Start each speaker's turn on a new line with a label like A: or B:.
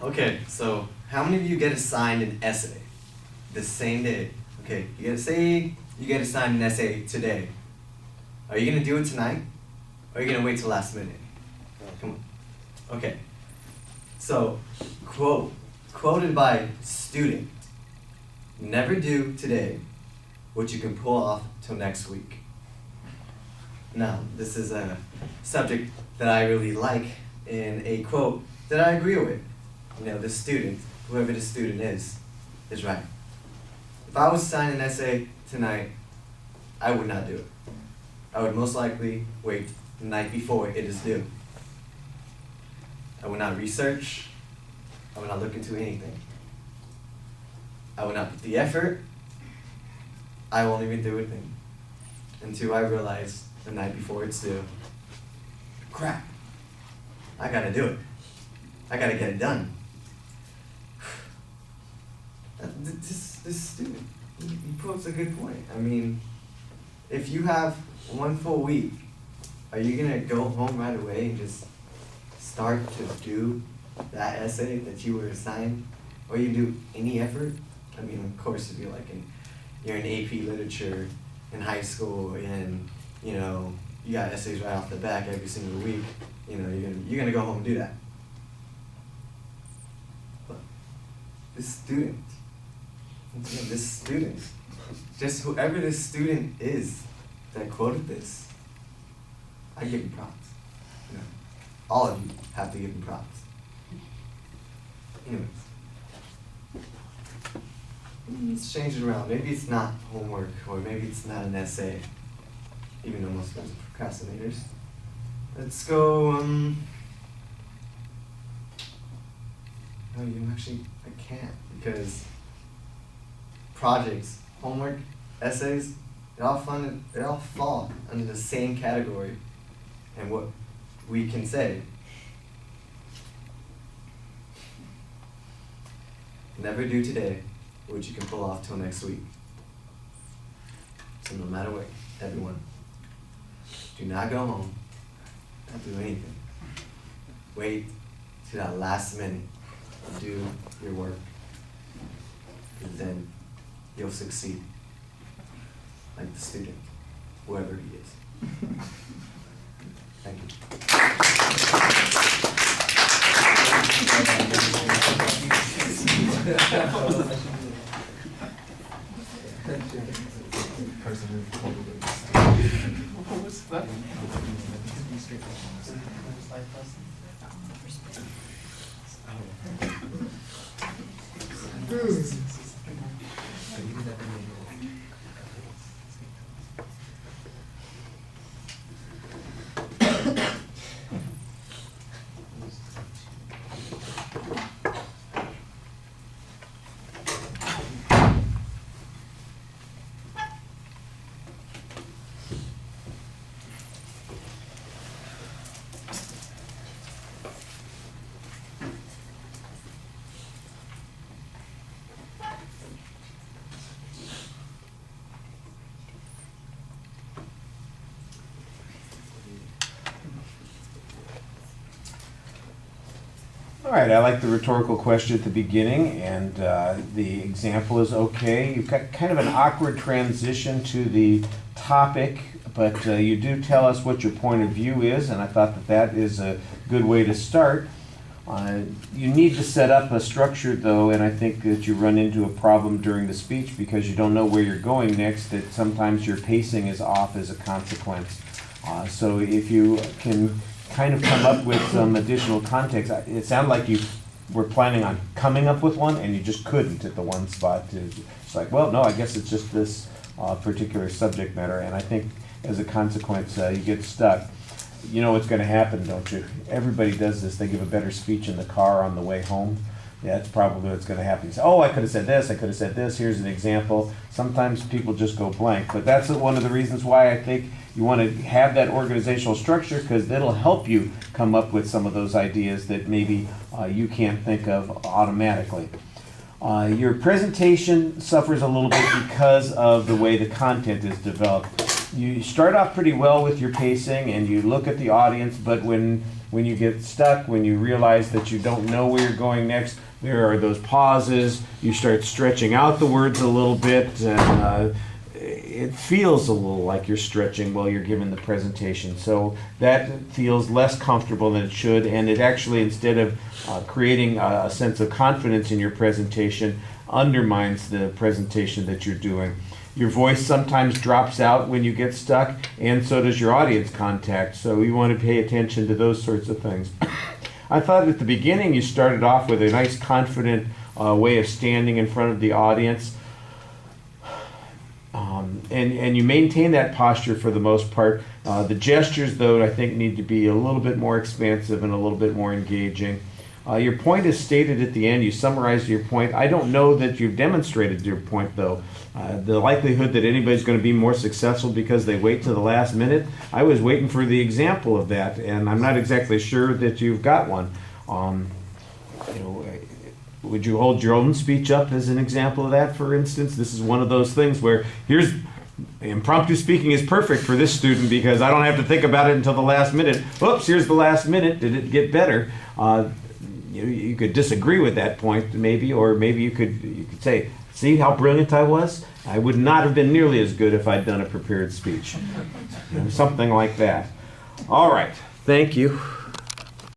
A: Okay, so how many of you get assigned an essay the same day? Okay, you get assigned an essay today. Are you gonna do it tonight? Or are you gonna wait till last minute? Come on. Okay. So, quoted by student, never do today what you can pull off till next week. Now, this is a subject that I really like and a quote that I agree with. You know, the student, whoever the student is right. If I was assigned an essay tonight, I would not do it. I would most likely wait the night before it is due. I would not research. I would not look into anything. I would not put the effort. I won't even do a thing until I realize the night before it's due, crap, I gotta do it. I gotta get it done. This student, he quotes a good point. I mean, if you have one full week, are you gonna go home right away and just start to do that essay that you were assigned? Or you do any effort? I mean, of course, if you're in AP literature in high school and, you know, you got essays right off the back every single week, you know, you're gonna go home and do that. But this student, just whoever this student is that quoted this, I give him props. You know, all of you have to give him props. Anyways, let's change it around. Maybe it's not homework, or maybe it's not an essay, even though most of us are procrastinators. Let's go, no, I can't, because projects, homework, essays, they all fall under the same category. And what we can say, never do today what you can pull off till next week. So no matter what, everyone, do not go home, not do anything. Wait to that last minute and do your work, and then you'll succeed, like the student, whoever he is. Thank
B: All right, I like the rhetorical question at the beginning, and the example is okay. You've got kind of an awkward transition to the topic, but you do tell us what your point of view is, and I thought that that is a good way to start. You need to set up a structure, though, and I think that you run into a problem during the speech because you don't know where you're going next, that sometimes your pacing is off as a consequence. So if you can kind of come up with some additional context. It sounded like you were planning on coming up with one and you just couldn't at the one spot. It's like, well, no, I guess it's just this particular subject matter, and I think as a consequence you get stuck. You know what's going to happen, don't you? Everybody does this. They give a better speech in the car on the way home. Yeah, that's probably what's going to happen. You say, oh, I could have said this, I could have said this, here's an example. Sometimes people just go blank, but that's one of the reasons why I think you want to have that organizational structure, because that'll help you come up with some of those ideas that maybe you can't think of automatically. Your presentation suffers a little bit because of the way the content is developed. you start off pretty well with your pacing and you look at the audience, but when you get stuck, when you realize that you don't know where you're going next, there are those pauses. You start stretching out the words a little bit, and it feels a little like you're stretching while you're giving the presentation. So that feels less comfortable than it should, and it actually, instead of creating a sense of confidence in your presentation, undermines the presentation that you're doing. Your voice sometimes drops out when you get stuck, and so does your audience contact, so you want to pay attention to those sorts of things. I thought at the beginning you started off with a nice, confident way of standing in front of the audience, and you maintain that posture for the most part. The gestures, though, I think need to be a little bit more expansive and a little bit more engaging. Your point is stated at the end. You summarized your point. I don't know that you've demonstrated your point, though. The likelihood that anybody's going to be more successful because they wait to the last minute, I was waiting for the example of that, and I'm not exactly sure that you've got one. Would you hold your own speech up as an example of that, for instance? This is one of those things where impromptu speaking is perfect for this student because I don't have to think about it until the last minute. Oops, here's the last minute. Did it get better? You could disagree with that point, maybe, or maybe you could say, see how brilliant I was? I would not have been nearly as good if I'd done a prepared speech. Something like that. All right. Thank you.